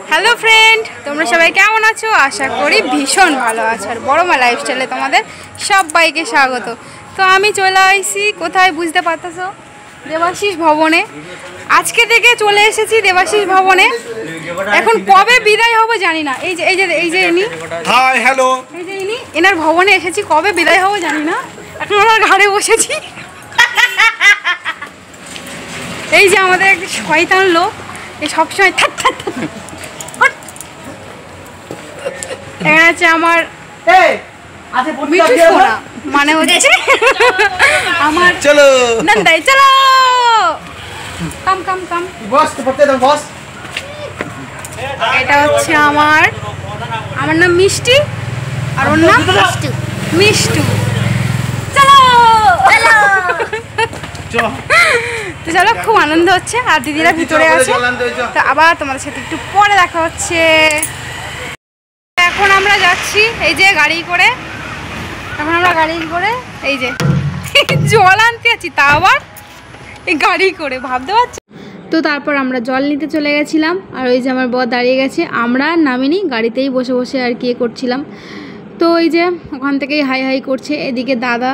Hello friend, তোমরা সবাই কেমন আছো? আশা করি ভীষণ ভালো আছো। আর বড়মা লাইফস্টাইলে তোমাদের সবাইকে স্বাগত। তো আমি চলে আসছি কোথায় বুঝতে পারতেছো, দেবাশিস ভবনে। আজকে থেকে চলে এসেছি দেবাশিস ভবনে। এখন কবে বিদায় হবো জানি না। এই যে ইনি, হাই হ্যালো, এই যে ইনি, এনার ভবনে এসেছি। কবে বিদায় হবো জানি না। এখন ওনার ঘাড়ে বসেছি। এই যে আমাদের একটা শয়তান লোক, এই সবসময় থাক থাক থাক। এখানে আছে আমার মিঠু সোনা, মানে হচ্ছে আমার চলো নন্দাই। চলো কাম কাম কাম। বস পড়তে দাও বস। এটা হচ্ছে আমার নাম মিষ্টি, আর ওর নাম মিষ্টু। চলো তো চলো, খুব আনন্দ হচ্ছে। আর দিদিরা ভিতরে আছে, তো আবার তোমাদের সাথে একটু পরে দেখা হচ্ছে। এখন আমরা যাচ্ছি এই যে গাড়ি করে। এই যে জল আনতে আছি, তা আবার এই গাড়ি করে, ভাবতে পারছি। তো তারপর আমরা জল নিতে চলে গেছিলাম। আর ওই যে আমার বর দাঁড়িয়ে গেছে। আমরা নামিনি, গাড়িতেই বসে বসে আর কি করছিলাম। তো ওই যে ওখান থেকেই হাই হাই করছে। এদিকে দাদা,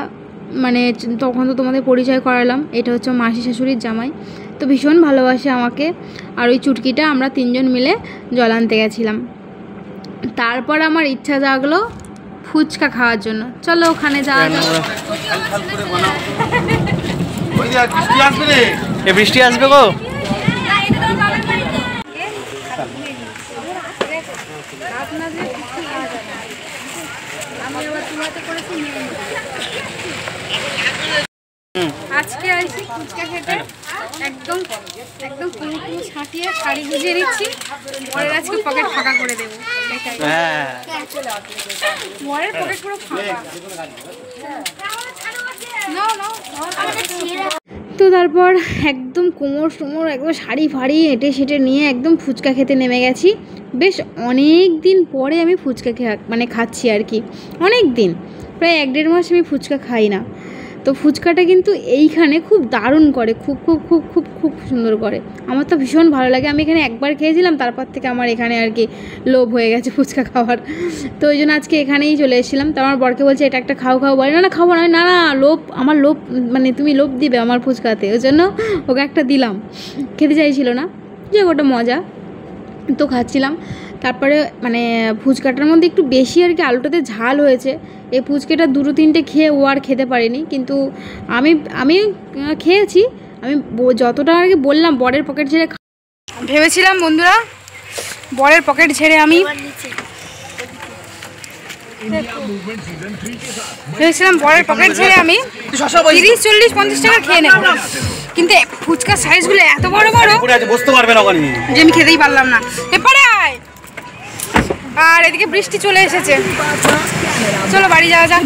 মানে তখন তো তোমাদের পরিচয় করালাম, এটা হচ্ছে মাসি শাশুড়ির জামাই। তো ভীষণ ভালোবাসে আমাকে। আর ওই চুটকিটা আমরা তিনজন মিলে জল আনতে গেছিলাম। তারপর আমার ইচ্ছা জাগলো ফুচকা খাওয়ার জন্য। চলো ওখানে যাওয়া যাক। বৃষ্টি আসবে গো। আজকে আসছি ফুচকা খেতে। একদম একদম পুরো ছাটিয়ে শাড়ি গুজিয়ে নিচ্ছি। পরের আজকে পকেট ফাঁকা করে দেবো। পরের পকেট পুরো ফাঁকা। তো তারপর একদম কোমর একদম শাড়ি ফাড়ি হেঁটে সেটে নিয়ে একদম ফুচকা খেতে নেমে গেছি। বেশ অনেক দিন পরে আমি ফুচকা খাচ্ছি আর কি। অনেক দিন, প্রায় 1-1.5 মাস আমি ফুচকা খাই না। তো ফুচকাটা কিন্তু এইখানে খুব দারুণ করে, খুব খুব খুব খুব খুব সুন্দর করে। আমার তো ভীষণ ভালো লাগে। আমি এখানে একবার খেয়েছিলাম, তারপর থেকে আমার এখানে আর কি লোভ হয়ে গেছে ফুচকা খাওয়ার। তো ওই জন্য আজকে এখানেই চলে এসেছিলাম। তো আমার বরকে বলছে এটা একটা খাও বলে, না খাবো না। না লোভ, আমার লোভ, মানে তুমি লোভ দিবে আমার ফুচকাতে। ওই জন্য ওকে একটা দিলাম। খেতে চাইছিল না, যে ওটা মজা। তো খাচ্ছিলাম। তারপরে মানে ফুচকাটার মধ্যে একটু বেশি আর কি আলুটাতে ঝাল হয়েছে। এই ফুচকাটা 2-3টে খেয়ে ও আর খেতে পারিনি, কিন্তু আমি খেয়েছি। আমি যতটা আর কি বললাম, বরের পকেট ঝেড়ে ভেবেছিলাম বন্ধুরা, বরের পকেট ঝেড়ে আমি আমি 30-40-50 টাকা খেয়ে নেব। কিন্তু ফুচকার সাইজগুলো এত বড় বড় বসতে পারবে না ওখানে, যে আমি খেতেই পারলাম না। এপারে আয়। আর এদিকে বৃষ্টি চলে এসেছে। চলো বাড়ি যাওয়া যাক।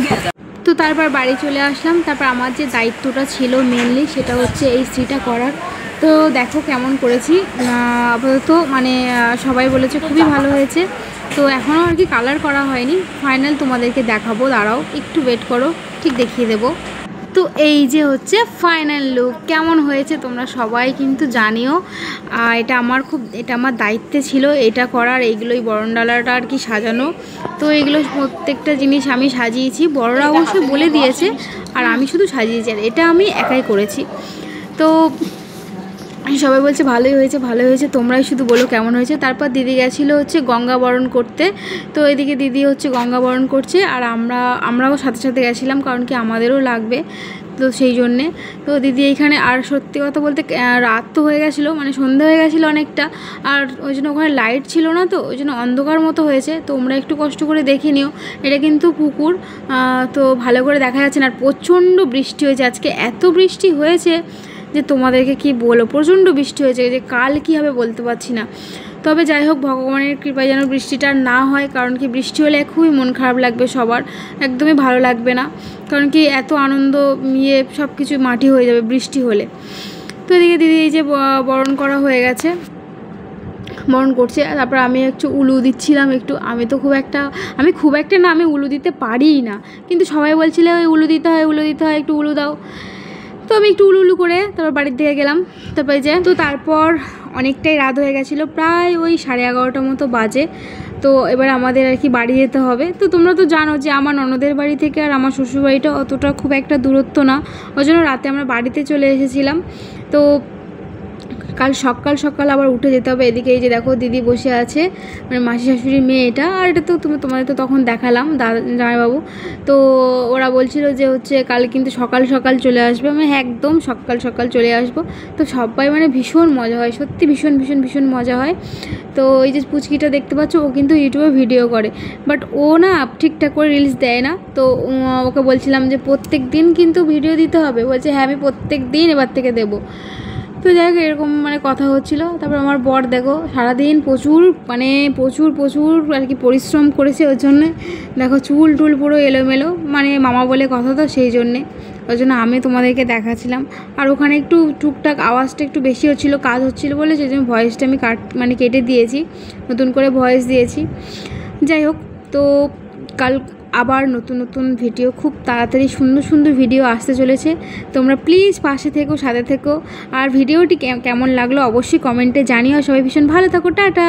তো তারপর বাড়ি চলে আসলাম। তারপর আমার যে দায়িত্বটা ছিল মেনলি, সেটা হচ্ছে এই স্ত্রীটা করার। তো দেখো কেমন করেছি। আপাতত মানে সবাই বলেছে খুবই ভালো হয়েছে। তো এখনও আর কি কালার করা হয়নি, ফাইনাল তোমাদেরকে দেখাবো। দাঁড়াও একটু ওয়েট করো, ঠিক দেখিয়ে দেবো। তো এই যে হচ্ছে ফাইনাল লুক। কেমন হয়েছে তোমরা সবাই কিন্তু জানিও। এটা আমার দায়িত্বে ছিল এটা করার। এইগুলোই বরণডালাটা আর কি সাজানো। তো এইগুলো প্রত্যেকটা জিনিস আমি সাজিয়েছি। বড়রা অবশ্যই বলে দিয়েছে, আর আমি শুধু সাজিয়েছি। আর এটা আমি একাই করেছি। তো সবাই বলছে ভালোই হয়েছে। তোমরাই শুধু বলো কেমন হয়েছে। তারপর দিদি গেছিলো হচ্ছে গঙ্গাবরণ করতে। তো এদিকে দিদি হচ্ছে গঙ্গাবরণ করছে, আর আমরাও সাথে সাথে গেছিলাম, কারণ কি আমাদেরও লাগবে। তো সেই জন্যে তো দিদি এইখানে। আর সত্যি কথা বলতে রাত তো হয়ে গেছিলো, মানে সন্ধ্যা হয়ে গেছিলো অনেকটা। আর ওই জন্য ওখানে লাইট ছিল না, তো ওই জন্য অন্ধকার মতো হয়েছে। তোমরা একটু কষ্ট করে দেখে নিও। এটা কিন্তু পুকুর, তো ভালো করে দেখা যাচ্ছে না। আর প্রচণ্ড বৃষ্টি হয়েছে আজকে। এত বৃষ্টি হয়েছে যে তোমাদেরকে কি বলবো, প্রচণ্ড বৃষ্টি হয়েছে, যে কাল কী হবে বলতে পারছি না। তবে যাই হোক, ভগবানের কৃপায় যেন বৃষ্টিটা না হয়। কারণ কি বৃষ্টি হলে খুবই মন খারাপ লাগবে সবার, একদমই ভালো লাগবে না। কারণ কি এত আনন্দ সব কিছু মাটি হয়ে যাবে বৃষ্টি হলে। তো এদিকে দিদি এই যে বরণ করা হয়ে গেছে, বরণ করছে। তারপর আমি একটু উলু দিচ্ছিলাম একটু। আমি খুব একটা না, আমি উলু দিতে পারিই না, কিন্তু সবাই বলছিল ওই উলু দিতে হয়, একটু উলু দাও। তো আমি একটু উলু করে তারপর বাড়ির দিকে গেলাম। তারপরে যে তো তারপর অনেকটাই রাত হয়ে গেছিলো, প্রায় ওই 11:30 মতো বাজে। তো এবার আমাদের আর কি বাড়ি যেতে হবে। তো তোমরা তো জানো যে আমার ননদের বাড়ি থেকে আর আমার শ্বশুরবাড়িটা অতটা খুব একটা দূরত্ব না, ওই জন্য রাতে আমরা বাড়িতে চলে এসেছিলাম। তো কাল সকাল সকাল আবার উঠে যেতে হবে। এদিকে এই যে দেখো দিদি বসে আছে, মানে মাসি শাশুড়ির মেয়ে এটা, আর এটা তো তোমাদের তো তখন দেখালাম জামাইবাবু। তো ওরা বলছিল যে হচ্ছে কাল কিন্তু সকাল সকাল চলে আসবে, মানে একদম সকাল সকাল চলে আসবো। তো সবাই মানে ভীষণ মজা হয়, সত্যি ভীষণ ভীষণ ভীষণ মজা হয়। তো এই যে পুচকিটা দেখতে পাচ্ছ, ও কিন্তু ইউটিউবে ভিডিও করে, বাট ও না ঠিকঠাক করে রিলস দেয় না। তো ওকে বলছিলাম যে প্রত্যেক দিন কিন্তু ভিডিও দিতে হবে, বলছে হ্যাঁ আমি প্রত্যেক দিন এবার থেকে দেবো। তো যাই হোক এরকম মানে কথা হচ্ছিলো। তারপর আমার বর দেখো সারাদিন প্রচুর আর কি পরিশ্রম করেছে, ওর জন্যে দেখো চুল টুল পুরো এলোমেলো, মানে মামা বলে কথা তো সেই জন্যে, ওই জন্য আমি তোমাদেরকে দেখাচ্ছিলাম। আর ওখানে একটু টুকটাক আওয়াজটা একটু বেশি হচ্ছিলো, কাজ হচ্ছিলো বলে সেই জন্য ভয়েসটা আমি কেটে দিয়েছি, নতুন করে ভয়েস দিয়েছি। যাই হোক, তো কাল আবার নতুন নতুন ভিডিও, খুব তাড়াতাড়ি সুন্দর সুন্দর ভিডিও আসতে চলেছে। তোমরা প্লিজ পাশে থেকো, সাথে থেকো। আর ভিডিওটি কেমন লাগলো অবশ্যই কমেন্টে জানিও। সবাই ভীষণ ভালো থাকো, টাটা।